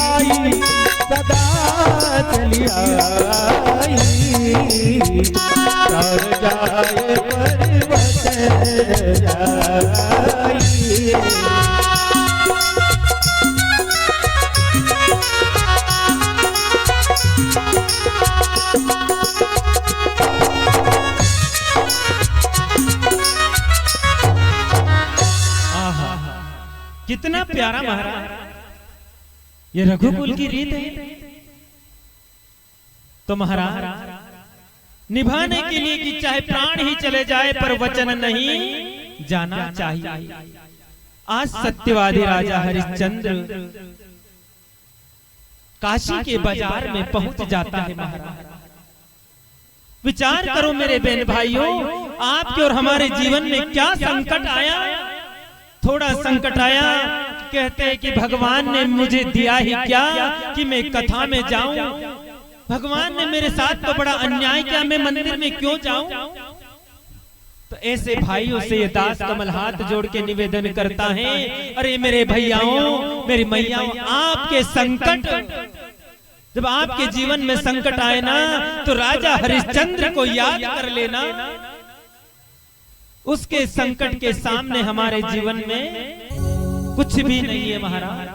आई सदा चली आई कर जाए पर्वत जाई। कितना प्यारा महाराज, ये रघुकुल की रीत है। तो महाराज निभाने के लिए कि चाहे प्राण ही चले जाए पर वचन नहीं जाना चाहिए। आज सत्यवादी राजा हरिश्चंद्र काशी के बाजार में पहुंच जाता है। महाराज विचार करो मेरे बहन भाइयों, आपके और हमारे जीवन में क्या संकट आया। थोड़ा संकट आया, कहते हैं कि भगवान ने मुझे दिया ही क्या कि मैं कथा में जाऊं। भगवान ने मेरे साथ तो बड़ा अन्याय किया, मैं मंदिर में क्यों जाऊं। तो ऐसे भाइयों से ये दास कमल हाथ जोड़ के निवेदन करता है, अरे मेरे भैयाओं मेरी मैयाओं, आपके संकट जब आपके जीवन में संकट आए ना तो राजा हरिश्चंद्र को याद कर लेना। उसके संकट के सामने हमारे जीवन में कुछ भी नहीं है। महाराज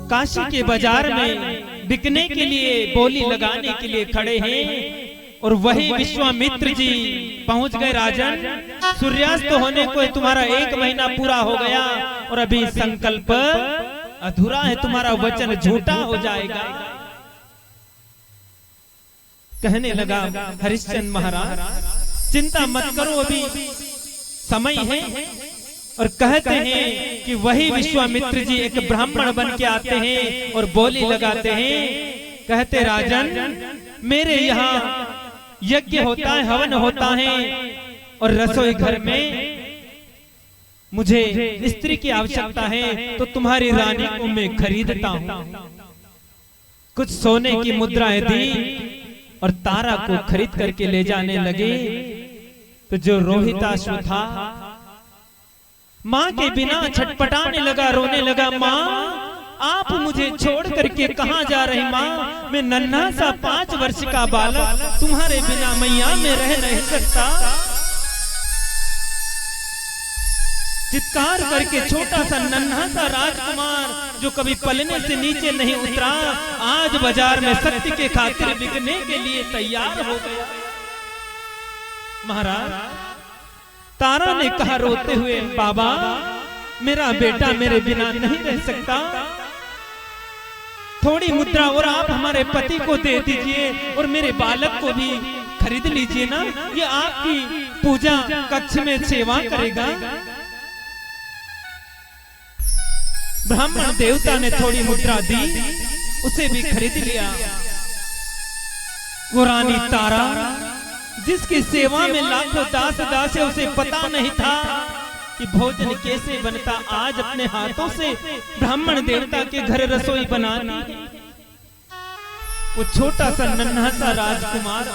काशी के बाजार में बिकने के लिए, बोली लगाने के लिए खड़े हैं और वही विश्वामित्र जी पहुंच गए। राजन सूर्यास्त होने को तुम्हारा 1 महीना पूरा हो गया और अभी संकल्प अधूरा है, तुम्हारा वचन झूठा हो जाएगा। कहने लगा हरिश्चंद्र महाराज चिंता मत करो, अभी समय है। और कहते हैं कि वही विश्वामित्र जी एक ब्राह्मण बन के आते हैं और बोली लगाते हैं। कहते राजन मेरे यहाँ यज्ञ होता है, हवन होता है और रसोई घर में मुझे स्त्री की आवश्यकता है, तो तुम्हारी रानी को मैं खरीदता हूँ। कुछ सोने की मुद्राएं दी और तारा को खरीद करके ले जाने लगे। तो जो रोहिताश्व था माँ के बिना छटपटाने लगा, रोने लगा। माँ आप मुझे छोड़ करके कहाँ जा रही माँ, मैं नन्हा सा 5 वर्ष का बालक तुम्हारे बिना मैया में रह नहीं सकता। चित्कार करके छोटा सा नन्हा सा राजकुमार जो कभी पलने से नीचे नहीं उतरा, आज बाजार में सत्य के खातिर बिकने के लिए तैयार हो गया। महाराज तारा ने कहा रोते हुए, बाबा मेरा बेटा मेरे बिना नहीं रह सकता, थोड़ी मुद्रा और आप हमारे पति को दे दीजिए और मेरे बालक को भी खरीद लीजिए ना, ये आपकी पूजा कक्ष में सेवा करेगा। ब्राह्मण देवता ने थोड़ी मुद्रा दी, उसे भी खरीद लिया। वो रानी तारा जिसकी सेवा में लाखों दास दास है, उसे पता नहीं था कि भोजन कैसे बनता। आज अपने हाथों से ब्राह्मण देवता के घर रसोई बनानी। वो छोटा सा नन्हा सा राजकुमार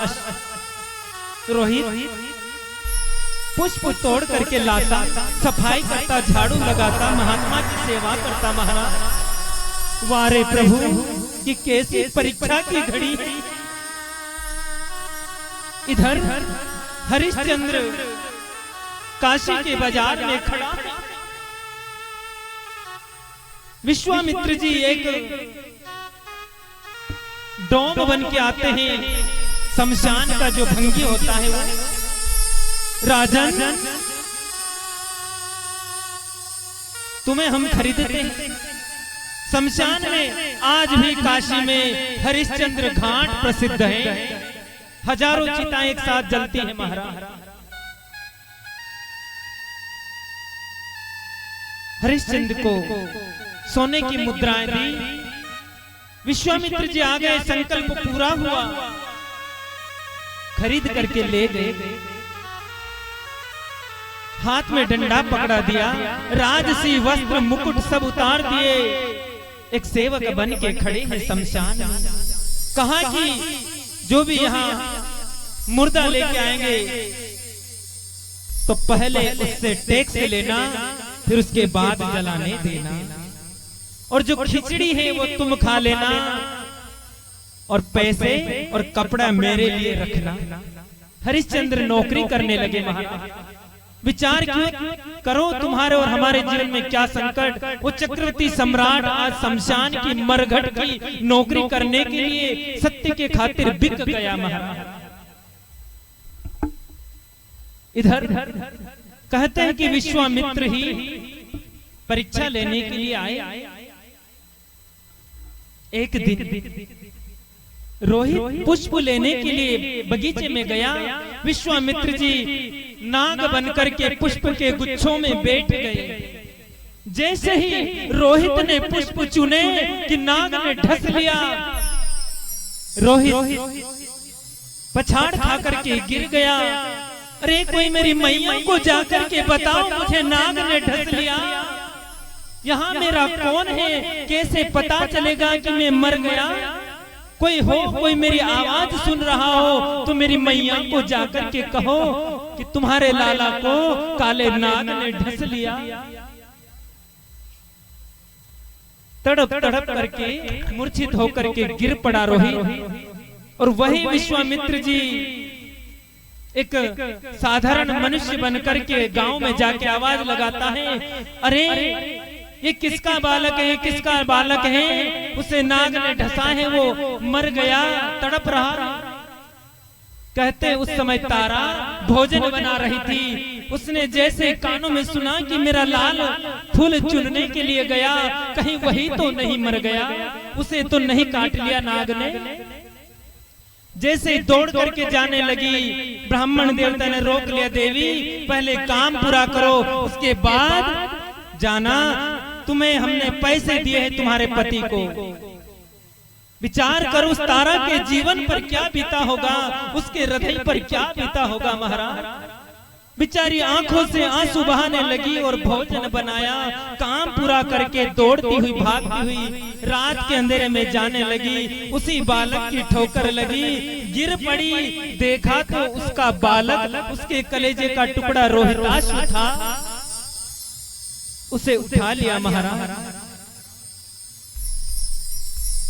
रोहित पुष्प तोड़ करके लाता, सफाई करता, झाड़ू लगाता, महात्मा की सेवा करता। महाराज वारे प्रभु कि कैसी परीक्षा की घड़ी है। इधर हरिश्चंद्र काशी के बाजार में खड़ा है। विश्वामित्र जी एक डोम बन के आते हैं। शमशान का जो भंगी होता है वो, राजन तुम्हें हम खरीदते हैं। शमशान में आज भी काशी में हरिश्चंद्र घाट प्रसिद्ध है। हजारों चिताएं एक साथ जलती हैं। महाराज हरिश्चंद्र को सोने की मुद्राएं दी। विश्वामित्र जी आ गए, संकल्प पूरा हुआ, खरीद करके ले गए। हाथ में डंडा पकड़ा दिया, राजसी वस्त्र मुकुट सब उतार दिए। एक सेवक बन के खड़े हैं शमशान। कहा कि जो भी यहाँ मुर्दा लेके आएंगे तो पहले उससे टैक्स लेना, फिर उसके बाद जलाने देना। और जो खिचड़ी है वो तुम खा लेना, और पैसे और कपड़ा मेरे लिए रखना। हरिश्चंद्र नौकरी करने लगे महाराज। विचार क्यों करो, तुम्हारे और हमारे जीवन में क्या संकट। वो चक्रवर्ती सम्राट आज शमशान की मरघट की नौकरी करने के लिए सत्य के खातिर बिक गया महाराज। इधर कहते हैं कि विश्वामित्र ही परीक्षा लेने के लिए आए। एक दिन रोहित पुष्प लेने के लिए बगीचे में गया। विश्वामित्र जी नाग बनकर के पुष्प के गुच्छों में बैठ गए। जैसे ही रोहित ने पुष्प चुने कि नाग ने ढस लिया। रोहित पछाड़ खा करके गिर गया। अरे कोई मेरी मैया को जाकर के बताओ, मुझे नाग ने ढस लिया। यहाँ मेरा कौन है, कैसे पता चलेगा कि मैं मर गया। कोई हो, कोई मेरी आवाज सुन रहा हो तो मेरी मैया को जाकर के कहो कि तुम्हारे लाला को काले नाग ने ढस लिया। तड़प तड़प करके मूर्छित होकर के गिर पड़ा रोहित। और वही विश्वामित्र जी एक साधारण मनुष्य बनकर के गांव में जाके आवाज लगाता है, अरे ये किसका बालक है, किसका बालक है, उसे नाग ने ढसा है, वो मर गया, तड़प रहा। कहते उस समय तारा भोजन बना रही थी। उसने जैसे कानों में सुना कि मेरा लाल फूल चुनने के लिए गया, कहीं वही तो नहीं मर गया, उसे तो नहीं काट लिया नाग ने। जैसे दौड़ करके जाने लगी, ब्राह्मण देवता ने रोक लिया, देवी पहले काम पूरा करो, उसके बाद जाना। तुम्हें हमने पैसे दिए हैं तुम्हारे पति को। विचार करो उस तारा के जीवन पर क्या बीता होगा, उसके हृदय पर क्या बीता होगा महाराज। बेचारी आंखों से आंसू बहाने लगी और भोजन बनाया, काम पूरा करके दौड़ती हुई भागती हुई रात के अंधेरे में जाने लगी। उसी बालक की ठोकर लगी, गिर पड़ी, देखा तो उसका बालक, उसके कलेजे का टुकड़ा रोहिताश्व था। उसे उठा लिया महाराज।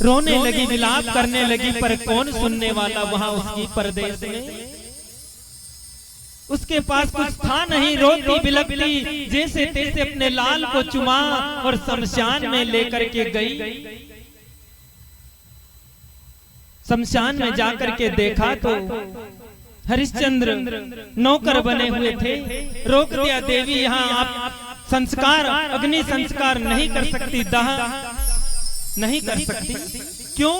रोने लगी, विलाप करने लगी, पर कौन सुनने वाला वहां उसकी परदेश में। उसके पास कुछ था नहीं, रोती बिलखती जैसे तैसे अपने लाल को चुमा और शमशान में लेकर के गई। शमशान में जाकर के देखा तो हरिश्चंद्र नौकर बने हुए थे। रोक दिया, देवी यहाँ आप संस्कार, अग्नि संस्कार नहीं कर सकती, दाह नहीं कर सकती। क्यों?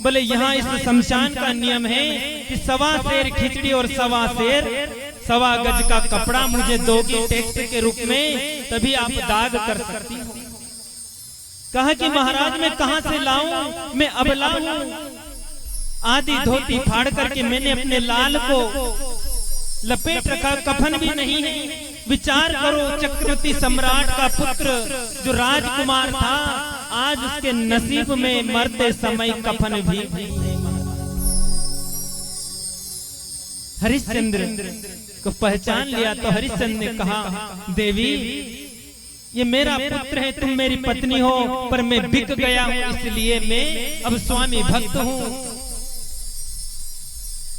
बोले यहाँ इस शमशान का नियम है कि 1.25 सेर खिचड़ी और 1.25 गज का कपड़ा मुझे दोगी टैक्स के रूप में, तभी आप दाग कर सकती हो। कहा कि महाराज मैं कहां से लाऊं, मैं अबला हूं। आधी धोती फाड़ करके मैंने अपने लाल को लपेट रखा, कफन भी नहीं है। विचार करो, चक्रवर्ती सम्राट का पुत्र जो राजकुमार था, आज उसके नसीब में मरते समय कफन भी नहीं है। हरिश्चंद्र को पहचान लिया तो हरिश्चंद्र ने कहा, देवी ये मेरा पुत्र है, तुम मेरी पत्नी हो, पर मैं बिक गया हूं, इसलिए मैं अब स्वामी भक्त हूं।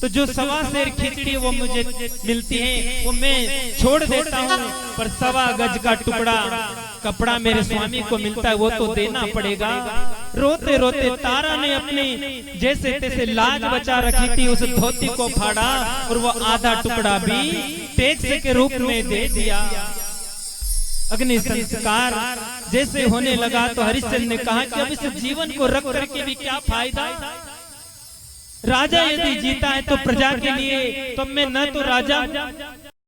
तो जो 1.25 सेर खिचड़ी वो मुझे मिलती है वो मैं छोड़ देता हूँ, पर 1.25 गज का टुकड़ा कपड़ा मेरे स्वामी को मिलता है, वो तो देना पड़ेगा। रोते रोते तारा ने अपनी जैसे तैसे लाज बचा रखी थी उस धोती को फाड़ा और वो आधा टुकड़ा भी टैक्स के रूप में दे दिया। अग्नि संस्कार जैसे होने लगा तो हरिश्चंद्र ने कहा कि अब इस जीवन को रख करके भी क्या फायदा। राजा यदि जीता है तो प्रजा के लिए, तो मैं न तो राजा